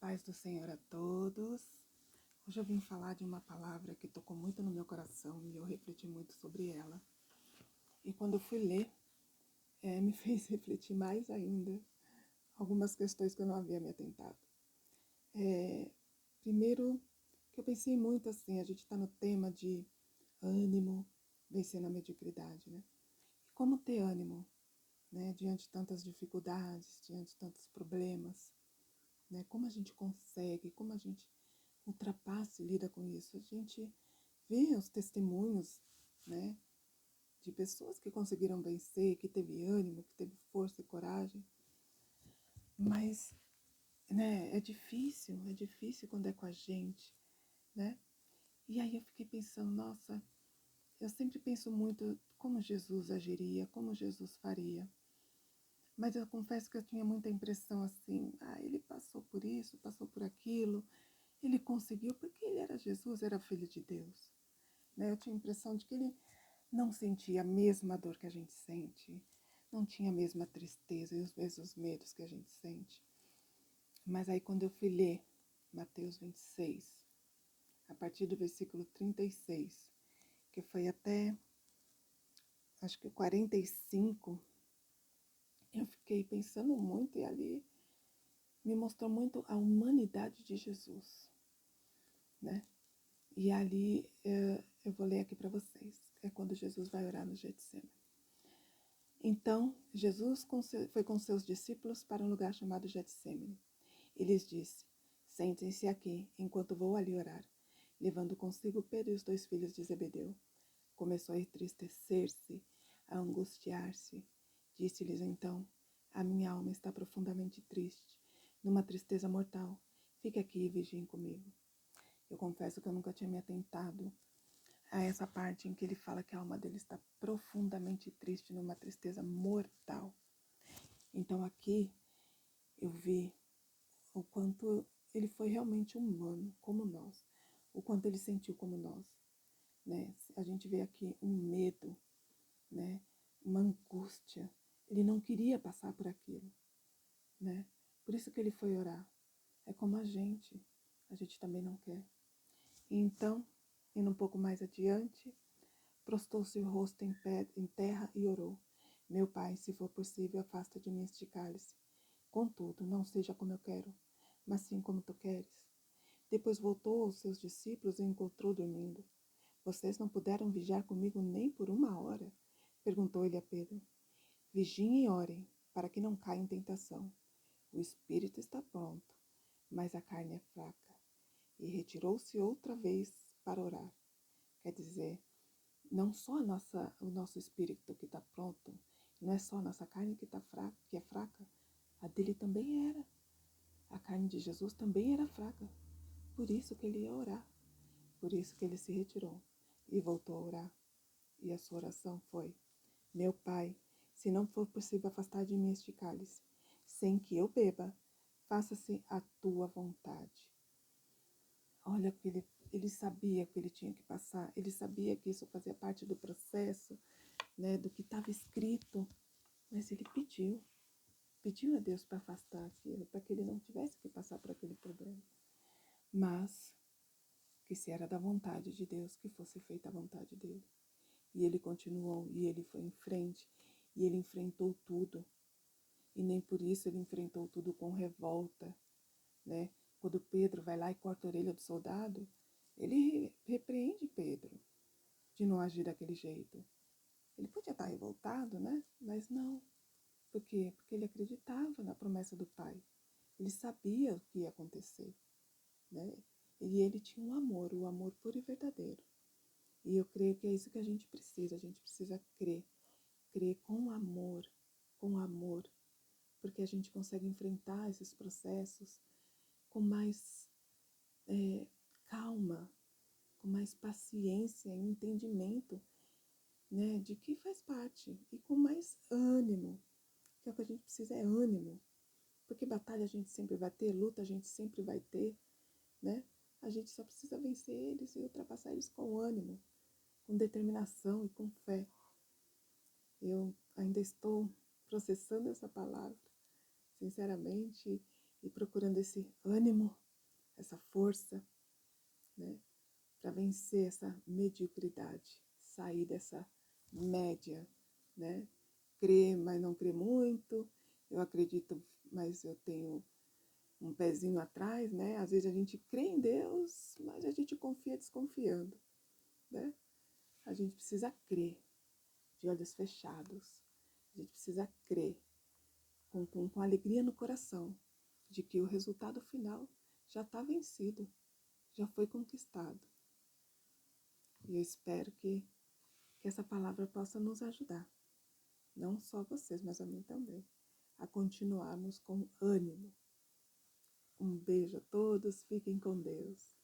paz do Senhor a todos. Hoje eu vim falar de uma palavra que tocou muito no meu coração e eu refleti muito sobre ela. E quando eu fui ler, me fez refletir mais ainda algumas questões que eu não havia me atentado. Primeiro, que eu pensei muito assim, a gente está no tema de ânimo, vencendo a mediocridade, né? E como ter ânimo, né? Diante de tantas dificuldades, diante de tantos problemas, né? Como a gente consegue, como a gente ultrapassa e lida com isso. A gente vê os testemunhos, né, de pessoas que conseguiram vencer, que teve ânimo, que teve força e coragem, mas, né, é difícil quando é com a gente, né? E aí eu fiquei pensando, nossa, eu sempre penso muito como Jesus agiria, como Jesus faria. Mas eu confesso que eu tinha muita impressão assim, ele passou por isso, passou por aquilo, ele conseguiu, porque ele era Jesus, era filho de Deus. Né? Eu tinha a impressão de que ele não sentia a mesma dor que a gente sente, não tinha a mesma tristeza e os mesmos medos que a gente sente. Mas aí quando eu fui ler Mateus 26, a partir do versículo 36, que foi até, acho que 45, eu fiquei pensando muito e ali me mostrou muito a humanidade de Jesus, né? E ali eu vou ler aqui para vocês, é quando Jesus vai orar no Getsemane. Então, Jesus foi com seus discípulos para um lugar chamado Getsemane. E lhes disse, sentem-se aqui, enquanto vou ali orar. Levando consigo Pedro e os 2 filhos de Zebedeu. Começou a entristecer-se, a angustiar-se. Disse-lhes então, a minha alma está profundamente triste, numa tristeza mortal. Fique aqui e vigiem comigo. Eu confesso que eu nunca tinha me atentado a essa parte em que ele fala que a alma dele está profundamente triste, numa tristeza mortal. Então aqui eu vi o quanto ele foi realmente humano, como nós, o quanto ele sentiu como nós, né? A gente vê aqui um medo, né? Uma angústia. Ele não queria passar por aquilo, né? Por isso que ele foi orar. É como a gente também não quer. Então, indo um pouco mais adiante, prostou-se o rosto em terra e orou. Meu pai, se for possível, afasta de mim este cálice. Contudo, não seja como eu quero, mas sim como tu queres. Depois voltou aos seus discípulos e encontrou dormindo. Vocês não puderam vigiar comigo nem por 1 hora? Perguntou ele a Pedro. Vigiem e orem, para que não caia em tentação. O espírito está pronto, mas a carne é fraca. E retirou-se outra vez para orar. Quer dizer, não só o nosso espírito que está pronto, não é só a nossa carne que é fraca, a dele também era. A carne de Jesus também era fraca. Por isso que ele ia orar. Por isso que ele se retirou e voltou a orar. E a sua oração foi, meu Pai, se não for possível afastar de mim este cálice, sem que eu beba, faça-se a tua vontade. Olha que ele sabia que ele tinha que passar, ele sabia que isso fazia parte do processo, né, do que estava escrito, mas ele pediu a Deus para afastar aquilo, para que ele não tivesse que passar por aquele problema. Mas que se era da vontade de Deus, que fosse feita a vontade dele. E ele continuou, e ele foi em frente, e ele enfrentou tudo. E nem por isso ele enfrentou tudo com revolta, né? Quando Pedro vai lá e corta a orelha do soldado, ele repreende Pedro de não agir daquele jeito. Ele podia estar revoltado, né? Mas não. Por quê? Porque ele acreditava na promessa do Pai. Ele sabia o que ia acontecer, né? E ele tinha um amor, o amor puro e verdadeiro. E eu creio que é isso que a gente precisa crer com amor, porque a gente consegue enfrentar esses processos com mais calma, com mais paciência e entendimento, né, de que faz parte, e com mais ânimo, que é o que a gente precisa, é ânimo, porque batalha a gente sempre vai ter, luta a gente sempre vai ter, né? A gente só precisa vencer eles e ultrapassar eles com ânimo, com determinação e com fé. Eu ainda estou processando essa palavra, sinceramente, e procurando esse ânimo, essa força, né, para vencer essa mediocridade, sair dessa média, né? Crer, mas não crer muito, eu acredito, mas eu tenho um pezinho atrás, né? Às vezes a gente crê em Deus, mas a gente confia desconfiando, né? A gente precisa crer de olhos fechados, a gente precisa crer com alegria no coração de que o resultado final já está vencido, já foi conquistado. E eu espero que essa palavra possa nos ajudar, não só vocês, mas a mim também, a continuarmos com ânimo. Um beijo a todos, fiquem com Deus.